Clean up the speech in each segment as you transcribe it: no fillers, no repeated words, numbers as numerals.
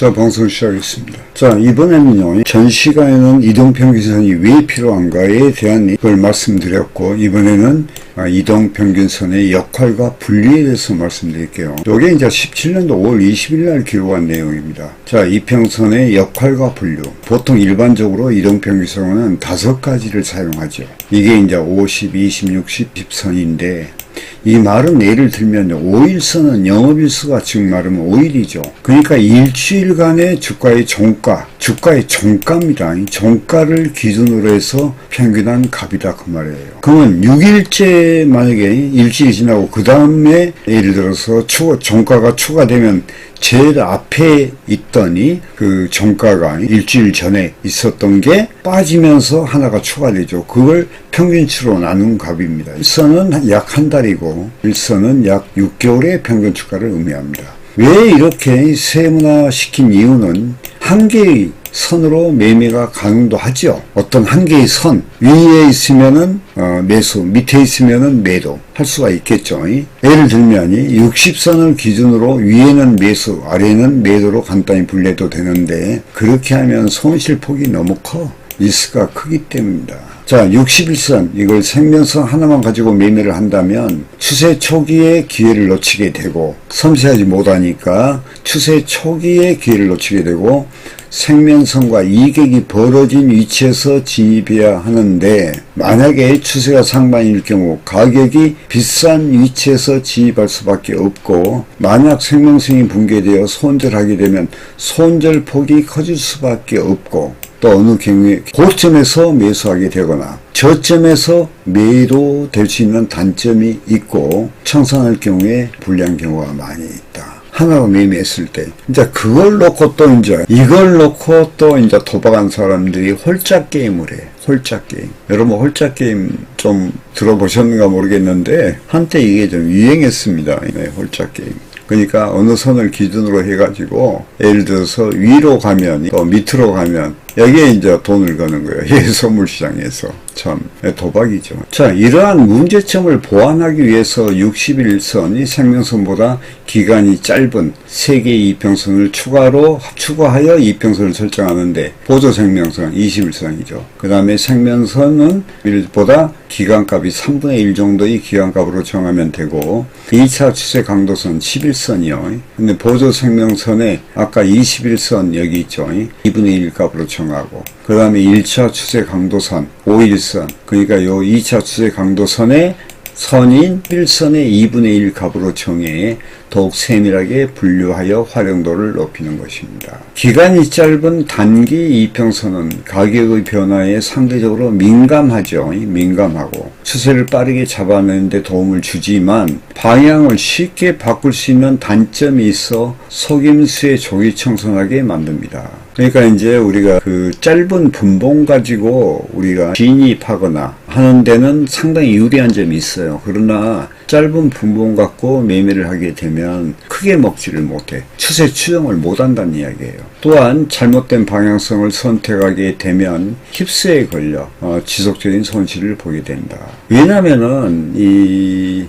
자, 방송 시작하겠습니다. 자, 이번에는요, 전 시간에는 이동평균선이 왜 필요한가에 대한 걸 말씀드렸고, 이번에는 이동평균선의 역할과 분리에 대해서 말씀드릴게요. 이게 이제 17년도 5월 20일 날 기록한 내용입니다. 자, 이평선의 역할과 분류. 보통 일반적으로 이동평균선은 5가지를 사용하죠. 이게 이제 50, 20, 60, 10선인데, 이 말은 예를 들면 5일선은 영업일수가 즉 말하면 5일이죠. 그러니까 일주일간의 주가의 종가, 주가의 종가입니다. 이 종가를 기준으로 해서 평균한 값이다 그 말이에요. 그러면 6일째 만약에 일주일이 지나고 그 다음에 예를 들어서 종가가 추가되면 제일 앞에 있더니 그 종가가 일주일 전에 있었던 게 빠지면서 하나가 추가되죠. 그걸 평균치로 나눈 값입니다. 일선은 약 한 달이고 일선은 약 6개월의 평균 주가를 의미합니다. 왜 이렇게 세분화시킨 이유는 한 개의 선으로 매매가 가능도 하죠. 어떤 한 개의 선 위에 있으면은 매수, 밑에 있으면은 매도 할 수가 있겠죠. 예를 들면 60선을 기준으로 위에는 매수, 아래는 매도로 간단히 분류해도 되는데 그렇게 하면 손실폭이 너무 커. 리스크가 크기 때문입니다. 자, 61선 이걸 생명선 하나만 가지고 매매를 한다면 추세 초기에 기회를 놓치게 되고 섬세하지 못하니까 추세 초기에 기회를 놓치게 되고 생명선과 이격이 벌어진 위치에서 진입해야 하는데 만약에 추세가 상반일 경우 가격이 비싼 위치에서 진입할 수밖에 없고 만약 생명선이 붕괴되어 손절하게 되면 손절폭이 커질 수밖에 없고 또 어느 경우에 고점에서 매수하게 되거나 저점에서 매도될 수 있는 단점이 있고 청산할 경우에 불리한 경우가 많이 있다. 하나로 매매했을 때 이제 그걸 놓고 또 이제 이걸 놓고 또 이제 도박한 사람들이 홀짝 게임을 해. 홀짝 게임. 여러분 홀짝 게임 좀 들어보셨는가 모르겠는데 한때 이게 좀 유행했습니다. 네, 홀짝 게임. 그러니까 어느 선을 기준으로 해가지고 예를 들어서 위로 가면 또 밑으로 가면 여기에 이제 돈을 거는 거예요. 선물시장에서. 참 도박이죠. 자, 이러한 문제점을 보완하기 위해서 61선이 생명선보다 기간이 짧은 3개의 이평선을 추가하여 이평선을 설정하는데 보조생명선 21선이죠. 그 다음에 생명선은 보다 기간값이 3분의 1 정도의 기간값으로 정하면 되고 2차 추세 강도선 11선이요. 근데 보조생명선에 아까 21선 여기 있죠. 2분의 1 값으로 정하고 그 다음에 1차 추세 강도선 5일선 그러니까 요 2차 추세 강도선의 선인 1선의 2분의 1 값으로 정해 더욱 세밀하게 분류하여 활용도를 높이는 것입니다. 기간이 짧은 단기 이평선은 가격의 변화에 상대적으로 민감하죠. 민감하고 추세를 빠르게 잡아내는 데 도움을 주지만 방향을 쉽게 바꿀 수 있는 단점이 있어 속임수에 조기 청산하게 만듭니다. 그러니까 이제 우리가 그 짧은 분봉 가지고 우리가 진입하거나 하는 데는 상당히 유리한 점이 있어요. 그러나 짧은 분봉 갖고 매매를 하게 되면 크게 먹지를 못해. 추세 추정을 못한다는 이야기예요. 또한 잘못된 방향성을 선택하게 되면 휩스에 걸려 지속적인 손실을 보게 된다. 왜냐면은 이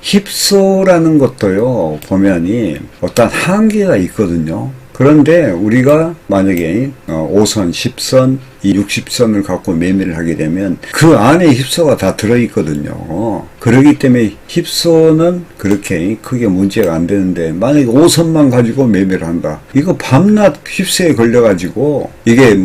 휩소라는 것도요 보면이 어떤 한계가 있거든요. 그런데 우리가 만약에 5선, 10선, 이 60선을 갖고 매매를 하게 되면 그 안에 휩소가 다 들어있거든요. 그렇기 때문에 휩소는 그렇게 크게 문제가 안 되는데 만약에 5선만 가지고 매매를 한다. 이거 밤낮 휩소에 걸려가지고 이게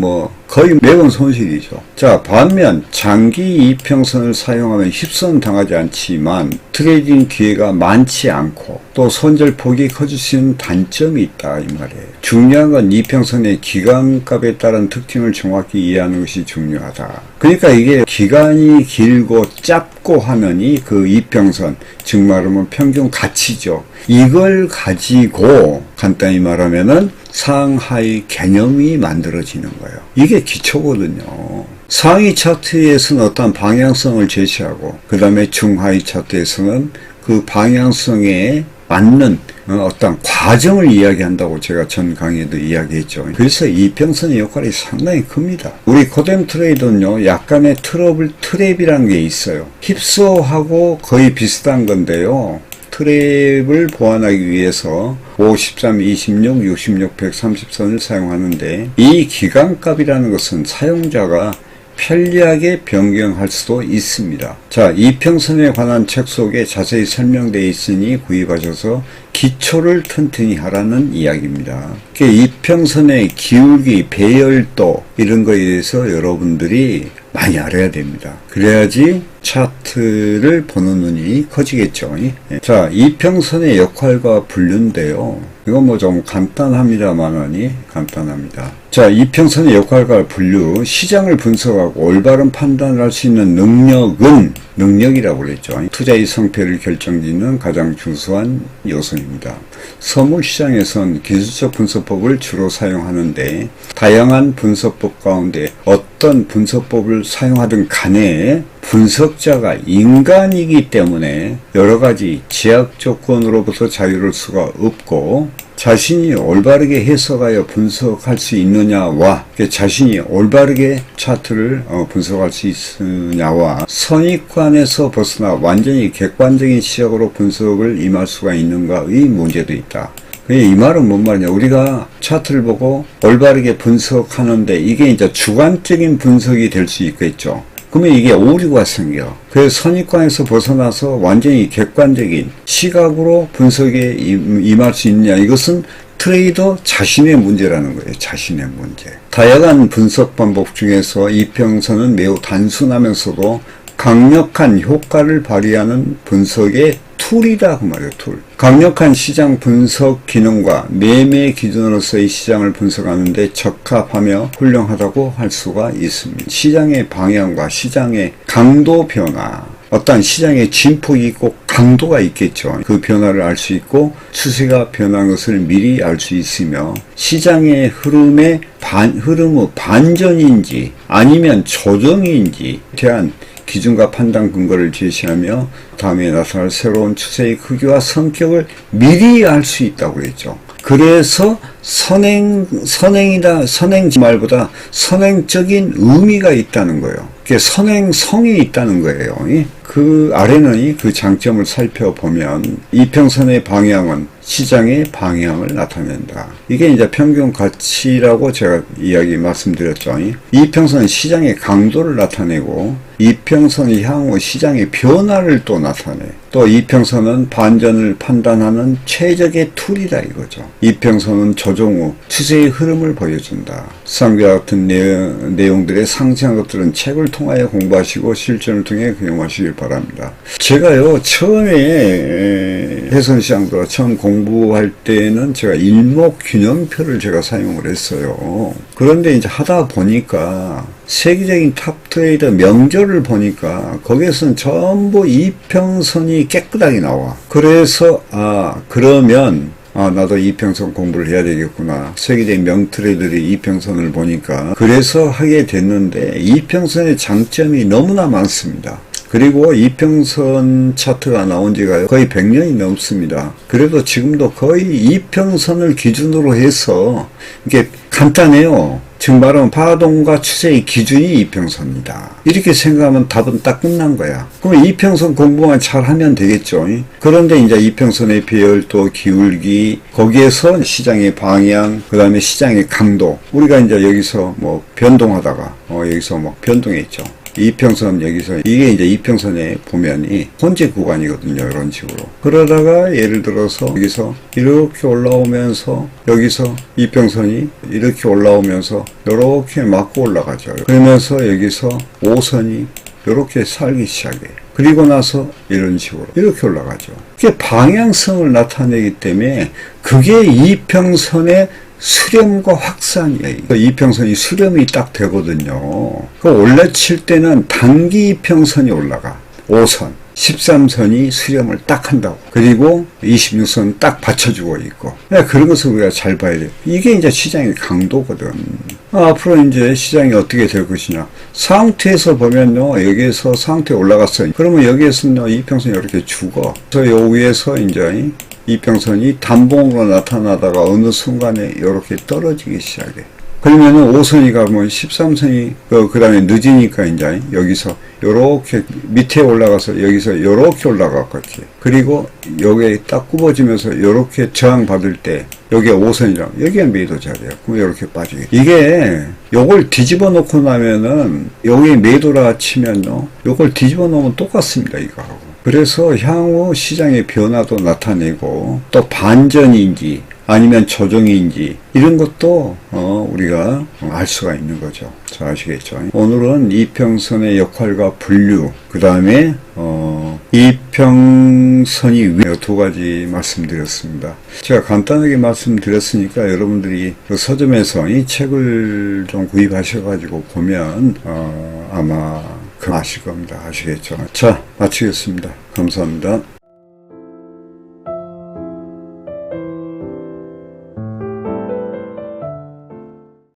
거의 매번 손실이죠. 자, 반면 장기 이평선을 사용하면 휩소는 당하지 않지만 트레이딩 기회가 많지 않고 또 손절폭이 커질 수 있는 단점이 있다 이 말이에요. 중요한 건 이평선의 기간값에 따른 특징을 정확히 이해하는 것이 중요하다. 그러니까 이게 기간이 길고 짧고 하면이 그 이평선 즉 말하면 평균 가치죠. 이걸 가지고 간단히 말하면은 상하이 개념이 만들어지는 거예요. 이게 기초거든요. 상위 차트에서는 어떤 방향성을 제시하고 그 다음에 중하위 차트에서는 그 방향성에 맞는 어떤 과정을 이야기한다고 제가 전 강의에도 이야기했죠. 그래서 이평선의 역할이 상당히 큽니다. 우리 코뎀 트레이더는요 약간의 트랩이라는 게 있어요. 힙소하고 거의 비슷한 건데요. 트랩을 보완하기 위해서 5, 13, 26, 66, 130선을 사용하는데 이 기간값이라는 것은 사용자가 편리하게 변경할 수도 있습니다. 자, 이평선에 관한 책 속에 자세히 설명되어 있으니 구입하셔서 기초를 튼튼히 하라는 이야기입니다. 이평선의 기울기, 배열도 이런 거에 대해서 여러분들이 많이 알아야 됩니다. 그래야지 차트를 보는 눈이 커지겠죠. 자, 이평선의 역할과 분류인데요. 이건 뭐 좀 간단합니다만은 간단합니다. 자, 이평선의 역할과 분류, 시장을 분석하고 올바른 판단을 할 수 있는 능력은 능력이라고 그랬죠. 투자의 성패를 결정짓는 가장 중요한 요소입니다. 선물시장에선 기술적 분석법을 주로 사용하는데 다양한 분석법 가운데 어떤 분석법을 사용하든 간에 분석자가 인간이기 때문에 여러가지 제약 조건으로부터 자유로울 수가 없고 자신이 올바르게 해석하여 분석할 수 있느냐와 자신이 올바르게 차트를 분석할 수 있느냐와 선입관에서 벗어나 완전히 객관적인 시각으로 분석을 임할 수가 있는가의 문제도 있다. 이 말은 뭔 말이냐. 우리가 차트를 보고 올바르게 분석하는데 이게 이제 주관적인 분석이 될 수 있겠죠. 그러면 이게 오류가 생겨. 그래서 선입관에서 벗어나서 완전히 객관적인 시각으로 분석에 임할 수 있느냐. 이것은 트레이더 자신의 문제라는 거예요. 자신의 문제. 다양한 분석 방법 중에서 이평선은 매우 단순하면서도 강력한 효과를 발휘하는 분석의 툴이다 그 말이에요. 툴. 강력한 시장 분석 기능과 매매 기준으로서의 시장을 분석하는데 적합하며 훌륭하다고 할 수가 있습니다. 시장의 방향과 시장의 강도 변화, 어떤 시장의 진폭이 있고 강도가 있겠죠. 그 변화를 알 수 있고 추세가 변한 것을 미리 알 수 있으며 시장의 흐름의 흐름의 반전인지 아니면 조정인지 대한 기준과 판단 근거를 제시하며 다음에 나타날 새로운 추세의 크기와 성격을 미리 알 수 있다고 그랬죠. 그래서 선행이다, 선행 말보다 선행적인 의미가 있다는 거예요. 선행성이 있다는 거예요. 그 아래는 그 장점을 살펴보면 이평선의 방향은 시장의 방향을 나타낸다. 이게 이제 평균 가치라고 제가 말씀드렸죠. 이평선은 시장의 강도를 나타내고 이평선이 향후 시장의 변화를 또 나타내. 또 이평선은 반전을 판단하는 최적의 툴이다 이거죠. 이평선은 조정 후 추세의 흐름을 보여준다. 상과 같은 내용들의 상세한 것들은 책을 통하여 공부하시고 실전을 통해 경험하시길 바랍니다. 제가요 처음에 해선시장도 처음 공부할 때는 제가 일목균형표를 제가 사용을 했어요. 그런데 이제 하다 보니까 세계적인 탑 트레이더 명절을 보니까 거기에서는 전부 이평선이 깨끗하게 나와. 그래서 그러면 나도 이평선 공부를 해야 되겠구나. 세계적인 명트레이더들이 이평선을 보니까 그래서 하게 됐는데 이평선의 장점이 너무나 많습니다. 그리고 이평선 차트가 나온 지가 거의 100년이 넘습니다. 그래도 지금도 거의 이평선을 기준으로 해서 이게 간단해요. 즉 말하면 파동과 추세의 기준이 이평선이다. 이렇게 생각하면 답은 딱 끝난 거야. 그럼 이평선 공부만 잘하면 되겠죠. 그런데 이제 이평선의 배열도 기울기, 거기에서 시장의 방향, 그 다음에 시장의 강도. 우리가 이제 여기서 뭐 변동하다가 여기서 뭐 변동했죠. 이평선 여기서 이게 이제 이평선에 보면이 혼재 구간이거든요. 이런 식으로. 그러다가 예를 들어서 여기서 이렇게 올라오면서 여기서 이평선이 이렇게 올라오면서 이렇게 맞고 올라가죠. 그러면서 여기서 5선이 이렇게 살기 시작해. 그리고 나서 이런 식으로 이렇게 올라가죠. 그게 방향성을 나타내기 때문에 그게 이평선의 수렴과 확산이에요. 이평선이 수렴이 딱 되거든요. 그 올라칠 때는 단기 이평선이 올라가. 5선, 13선이 수렴을 딱 한다고. 그리고 26선 딱 받쳐주고 있고. 그런 것을 우리가 잘 봐야 돼요. 이게 이제 시장의 강도거든. 앞으로 이제 시장이 어떻게 될 것이냐. 상태에서 보면요. 여기에서 상태 올라갔어요. 그러면 여기에서는 이평선이 이렇게 죽어. 그래서 요 위에서 이제 이평선이 단봉으로 나타나다가 어느 순간에 이렇게 떨어지기 시작해. 그러면은 5선이가 뭐 13선이 그 다음에 늦으니까 이제 여기서 요렇게 밑에 올라가서 여기서 요렇게 올라갔겠지. 그리고 여기에 딱 굽어지면서 요렇게 저항받을 때 여기가 5선이랑 여기가 매도 자리야. 그럼 요렇게 빠지게. 이게 요걸 뒤집어 놓고 나면은 여기 매도라 치면요. 요걸 뒤집어 놓으면 똑같습니다. 이거하고. 그래서 향후 시장의 변화도 나타내고 또 반전인지 아니면 조정인지 이런 것도 우리가 알 수가 있는 거죠. 잘 아시겠죠? 오늘은 이평선의 역할과 분류, 그 다음에 이평선이 왜 두 가지 말씀드렸습니다. 제가 간단하게 말씀드렸으니까 여러분들이 그 서점에서 이 책을 좀 구입하셔가지고 보면 아마 아실 겁니다. 아시겠죠? 자, 마치겠습니다. 감사합니다.